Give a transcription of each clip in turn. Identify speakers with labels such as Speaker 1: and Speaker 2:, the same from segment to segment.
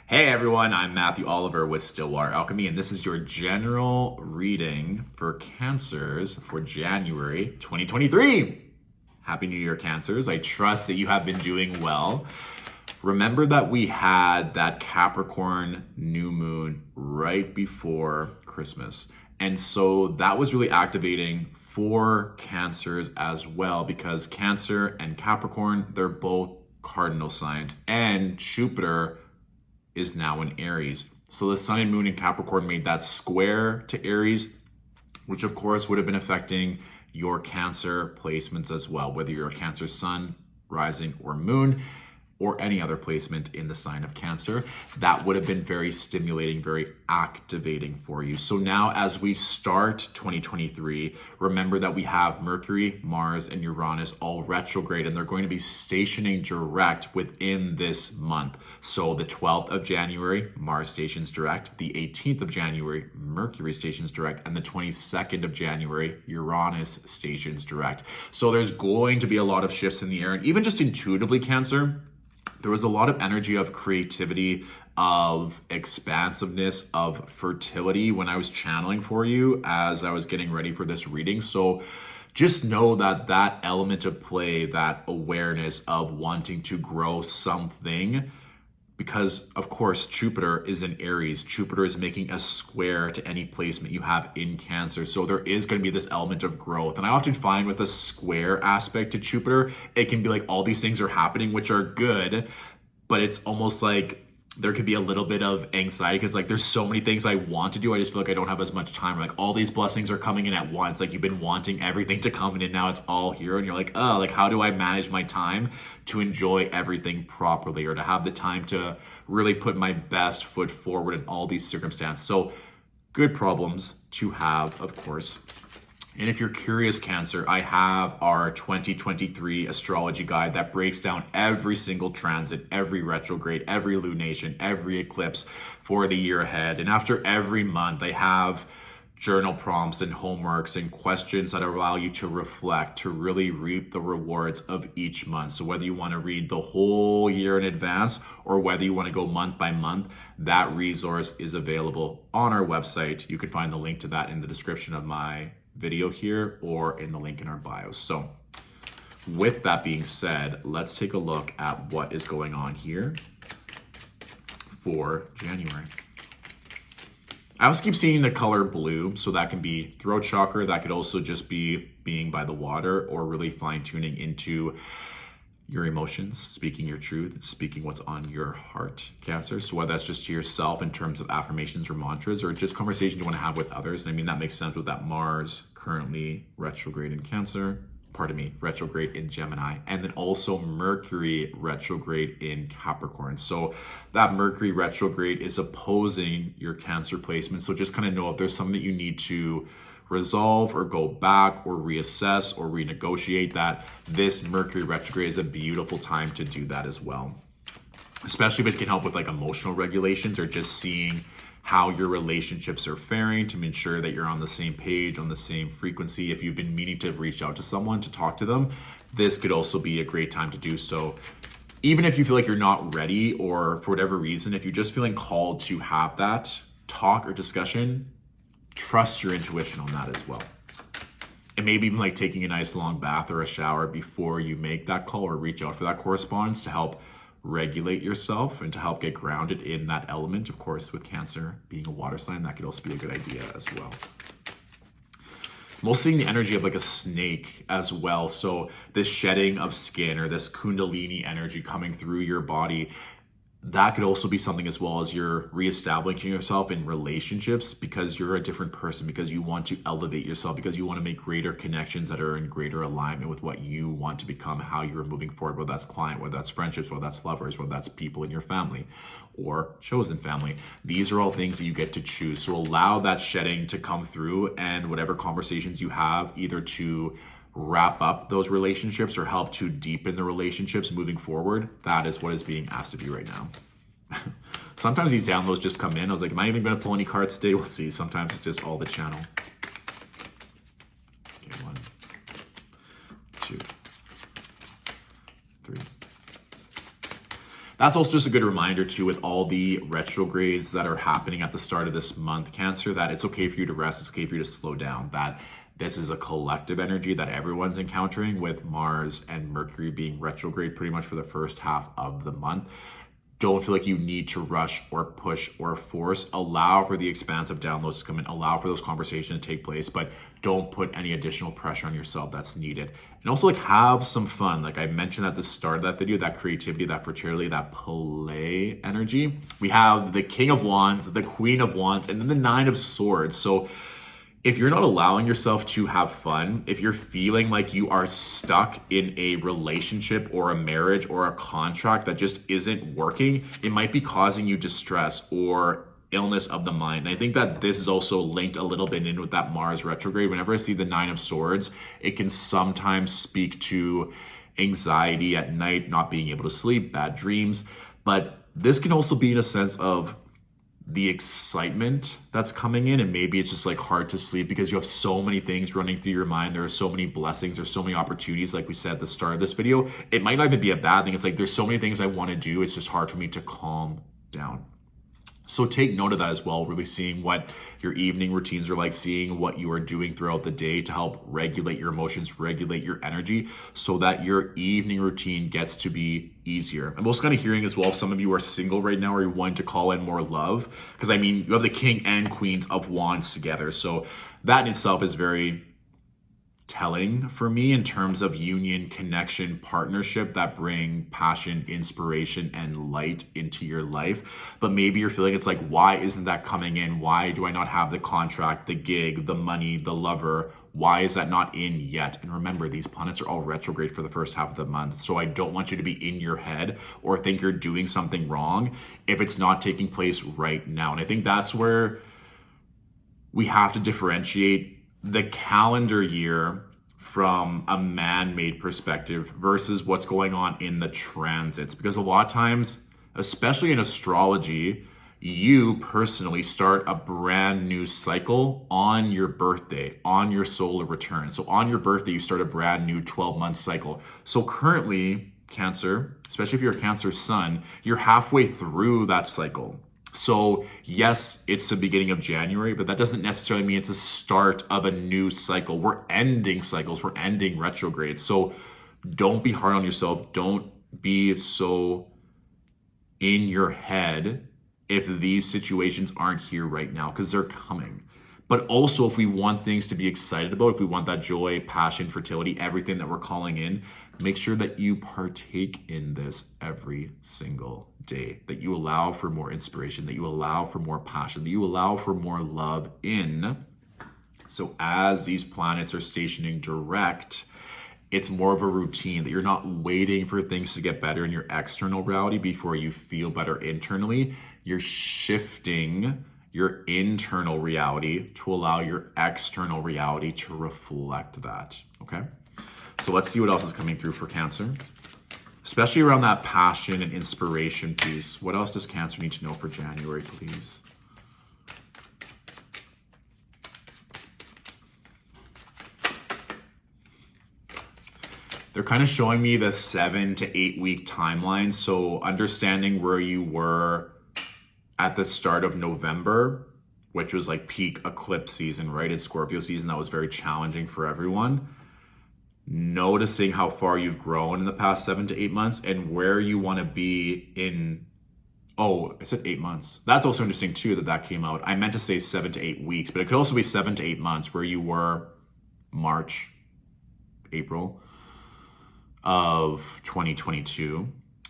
Speaker 1: Hey everyone, I'm Matthew Oliver with Stillwater Alchemy, and this is your general reading for Cancers for January 2023. Happy New Year, Cancers. I trust that you have been doing well. Remember that we had that Capricorn new moon right before Christmas. And so that was really activating for Cancers as well, because Cancer and Capricorn, they're both cardinal signs, and Jupiter is now in Aries. So the sun and moon in Capricorn made that square to Aries, which of course would have been affecting your Cancer placements as well, whether you're a Cancer sun, rising, or moon, or any other placement in the sign of Cancer. That would have been very stimulating, very activating for you. So now as we start 2023, remember that we have Mercury, Mars, and Uranus all retrograde, and they're going to be stationing direct within this month. So the 12th of January, Mars stations direct, the 18th of January, Mercury stations direct, and the 22nd of January, Uranus stations direct. So there's going to be a lot of shifts in the air, and even just intuitively, Cancer, there was a lot of energy of creativity, of expansiveness, of fertility when I was channeling for you as I was getting ready for this reading. So just know that that element of play, that awareness of wanting to grow something, because of course Jupiter is in Aries. Jupiter is making a square to any placement you have in Cancer. So there is going to be this element of growth. And I often find with a square aspect to Jupiter, it can be like all these things are happening, which are good, but it's almost like there could be a little bit of anxiety because like there's so many things I want to do. I just feel like I don't have as much time. Like all these blessings are coming in at once. Like you've been wanting everything to come in and now it's all here. And you're like, oh, like how do I manage my time to enjoy everything properly or to have the time to really put my best foot forward in all these circumstances? So good problems to have, of course. And if you're curious, Cancer, I have our 2023 astrology guide that breaks down every single transit, every retrograde, every lunation, every eclipse for the year ahead. And after every month, I have journal prompts and homeworks and questions that allow you to reflect, to really reap the rewards of each month. So whether you want to read the whole year in advance or whether you want to go month by month, that resource is available on our website. You can find the link to that in the description of my video here or in the link in our bio. So with that being said, let's take a look at what is going on here for January. I also keep seeing the color blue, so that can be throat chakra. That could also just be being by the water or really fine tuning into your emotions, speaking your truth, speaking what's on your heart, Cancer. So whether that's just to yourself in terms of affirmations or mantras or just conversations you want to have with others. And I mean, that makes sense with that Mars currently retrograde in Cancer, retrograde in Gemini, and then also Mercury retrograde in Capricorn. So that Mercury retrograde is opposing your Cancer placement. So just kind of know if there's something that you need to resolve or go back or reassess or renegotiate, that this Mercury retrograde is a beautiful time to do that as well. Especially if it can help with like emotional regulations or just seeing how your relationships are faring to ensure that you're on the same page, on the same frequency. If you've been meaning to reach out to someone to talk to them, this could also be a great time to do so. Even if you feel like you're not ready or for whatever reason, if you're just feeling called to have that talk or discussion, trust your intuition on that as well. And maybe even like taking a nice long bath or a shower before you make that call or reach out for that correspondence to help regulate yourself and to help get grounded in that element. Of course, with Cancer being a water sign, that could also be a good idea as well. I'm also seeing the energy of like a snake as well. So this shedding of skin or this Kundalini energy coming through your body, that could also be something as well as you're reestablishing yourself in relationships because you're a different person, because you want to elevate yourself, because you want to make greater connections that are in greater alignment with what you want to become, how you're moving forward, whether that's client, whether that's friendships, whether that's lovers, whether that's people in your family or chosen family. These are all things that you get to choose. So allow that shedding to come through, and whatever conversations you have, either to wrap up those relationships or help to deepen the relationships moving forward, that is what is being asked of you right now. Sometimes these downloads just come in. I was like, am I even going to pull any cards today? We'll see. Sometimes it's just all the channel. Okay, 1, 2, 3. That's also just a good reminder too, with all the retrogrades that are happening at the start of this month, Cancer, that it's okay for you to rest, it's okay for you to slow down, that this is a collective energy that everyone's encountering, with Mars and Mercury being retrograde pretty much for the first half of the month. Don't feel like you need to rush or push or force. Allow for the expansive downloads to come in, allow for those conversations to take place, but don't put any additional pressure on yourself that's needed. And also, like, have some fun. Like I mentioned at the start of that video, that creativity, that fertility, that play energy. We have the King of Wands, the Queen of Wands, and then the Nine of Swords. So if you're not allowing yourself to have fun, if you're feeling like you are stuck in a relationship or a marriage or a contract that just isn't working, it might be causing you distress or illness of the mind. And I think that this is also linked a little bit in with that Mars retrograde. Whenever I see the Nine of Swords, it can sometimes speak to anxiety at night, not being able to sleep, bad dreams. But this can also be in a sense of the excitement that's coming in, and maybe it's just like hard to sleep because you have so many things running through your mind. There are so many blessings, there's so many opportunities, like we said at the start of this video. It might not even be a bad thing. It's like there's so many things I want to do, it's just hard for me to calm down. So take note of that as well, really seeing what your evening routines are like, seeing what you are doing throughout the day to help regulate your emotions, regulate your energy, so that your evening routine gets to be easier. I'm also kind of hearing as well, if some of you are single right now or you want to call in more love, because I mean, you have the King and Queens of Wands together. So that in itself is very telling for me in terms of union, connection, partnership that bring passion, inspiration, and light into your life. But maybe you're feeling it's like, why isn't that coming in? Why do I not have the contract, the gig, the money, the lover? Why is that not in yet? And remember, these planets are all retrograde for the first half of the month. So I don't want you to be in your head or think you're doing something wrong if it's not taking place right now. And I think that's where we have to differentiate the calendar year from a man-made perspective versus what's going on in the transits. Because a lot of times, especially in astrology, you personally start a brand new cycle on your birthday, on your solar return. So on your birthday, you start a brand new 12-month cycle. So currently, Cancer, especially if you're a Cancer sun, you're halfway through that cycle. So yes, it's the beginning of January, but that doesn't necessarily mean it's the start of a new cycle. We're ending cycles, we're ending retrogrades. So don't be hard on yourself. Don't be so in your head if these situations aren't here right now, because they're coming. But also, if we want things to be excited about, if we want that joy, passion, fertility, everything that we're calling in, make sure that you partake in this every single day, that you allow for more inspiration, that you allow for more passion, that you allow for more love in. So as these planets are stationing direct, it's more of a routine, that you're not waiting for things to get better in your external reality before you feel better internally. You're shifting your internal reality to allow your external reality to reflect that, okay? So let's see what else is coming through for Cancer, especially around that passion and inspiration piece. What else does Cancer need to know for January, please? They're kind of showing me the 7 to 8 week timeline. So understanding where you were at the start of November, which was like peak eclipse season, right? It's Scorpio season. That was very challenging for everyone. Noticing how far you've grown in the past 7 to 8 months and where you want to be in, oh, I said 8 months. That's also interesting too, that came out. I meant to say 7 to 8 weeks, but it could also be 7 to 8 months where you were March, April of 2022,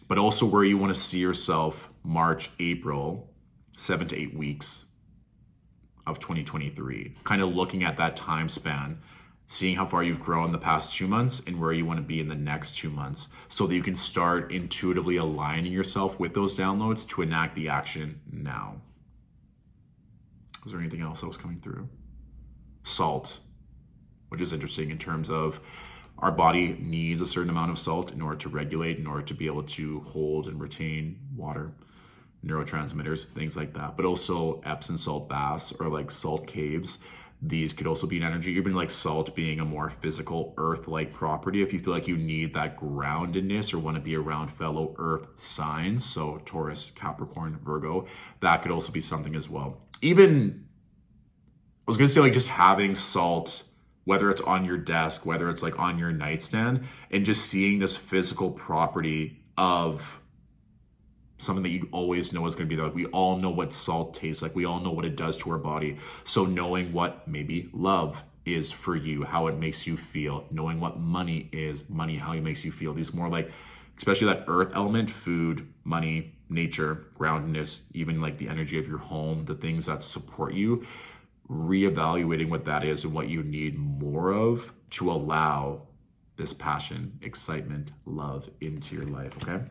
Speaker 1: but also where you want to see yourself March, April, 7 to 8 weeks of 2023. Kind of looking at that time span, seeing how far you've grown the past 2 months and where you want to be in the next 2 months, so that you can start intuitively aligning yourself with those downloads to enact the action now. Was there anything else that was coming through? Salt, which is interesting in terms of our body needs a certain amount of salt in order to regulate, in order to be able to hold and retain water, neurotransmitters, things like that. But also Epsom salt baths or like salt caves These could also be an energy, even like salt being a more physical earth-like property. If you feel like you need that groundedness or want to be around fellow earth signs, so Taurus, Capricorn, Virgo, that could also be something as well. Even, I was going to say like just having salt, whether it's on your desk, whether it's like on your nightstand, and just seeing this physical property of something that you always know is going to be there. Like we all know what salt tastes like. We all know what it does to our body. So knowing what maybe love is for you, how it makes you feel, knowing what money is, money, how it makes you feel. These more like, especially that earth element, food, money, nature, groundedness, even like the energy of your home, the things that support you, reevaluating what that is and what you need more of to allow this passion, excitement, love into your life, okay?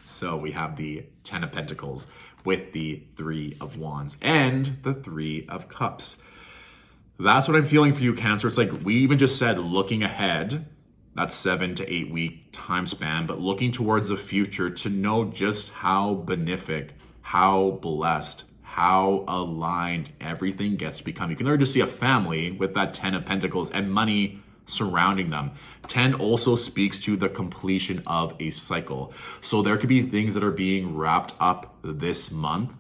Speaker 1: So we have the 10 of Pentacles with the 3 of Wands and the 3 of Cups. That's what I'm feeling for you, Cancer. It's like we even just said looking ahead, that's 7 to 8 week time span, but looking towards the future to know just how benefic, how blessed, how aligned everything gets to become. You can already just see a family with that 10 of Pentacles and money surrounding them. 10 also speaks to the completion of a cycle. So there could be things that are being wrapped up this month,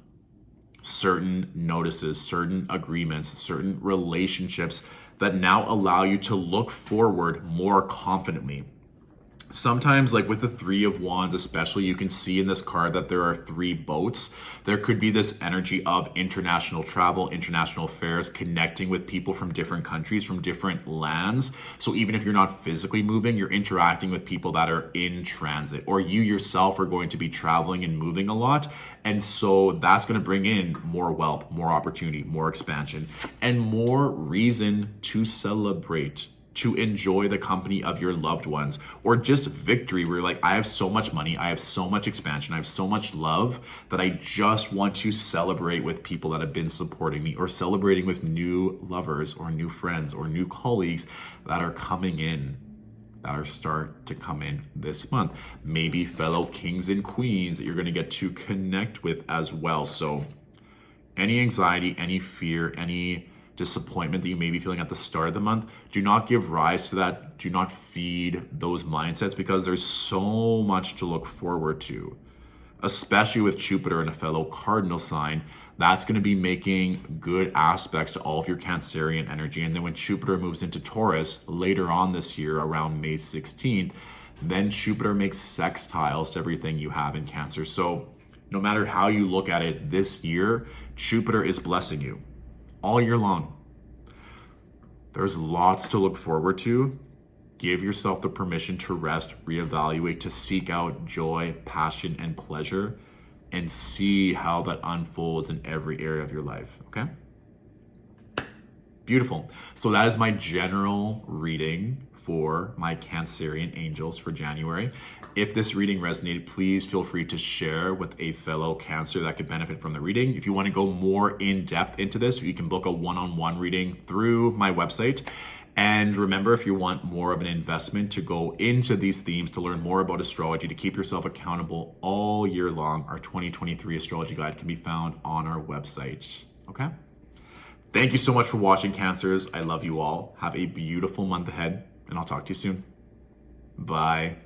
Speaker 1: certain notices, certain agreements, certain relationships that now allow you to look forward more confidently. Sometimes, like with the 3 of Wands especially, you can see in this card that there are 3 boats. There could be this energy of international travel, international affairs, connecting with people from different countries, from different lands. So even if you're not physically moving, you're interacting with people that are in transit, or you yourself are going to be traveling and moving a lot. And so that's going to bring in more wealth, more opportunity, more expansion, and more reason to celebrate, to enjoy the company of your loved ones, or just victory where you're like, I have so much money, I have so much expansion, I have so much love that I just want to celebrate with people that have been supporting me, or celebrating with new lovers or new friends or new colleagues that are coming in, that are start to come in this month. Maybe fellow kings and queens that you're going to get to connect with as well. So any anxiety, any fear, any disappointment that you may be feeling at the start of the month, do not give rise to that. Do not feed those mindsets, because there's so much to look forward to, especially with Jupiter and a fellow cardinal sign. That's going to be making good aspects to all of your Cancerian energy. And then when Jupiter moves into Taurus later on this year around May 16th, then Jupiter makes sextiles to everything you have in Cancer. So no matter how you look at it this year, Jupiter is blessing you all year long. There's lots to look forward to. Give yourself the permission to rest, reevaluate, to seek out joy, passion, and pleasure, and see how that unfolds in every area of your life, okay? Beautiful. So that is my general reading for my Cancerian angels for January. If this reading resonated, please feel free to share with a fellow Cancer that could benefit from the reading. If you want to go more in depth into this, you can book a one-on-one reading through my website. And remember, if you want more of an investment to go into these themes, to learn more about astrology, to keep yourself accountable all year long, our 2023 astrology guide can be found on our website, okay? Thank you so much for watching, Cancers. I love you all. Have a beautiful month ahead, and I'll talk to you soon. Bye.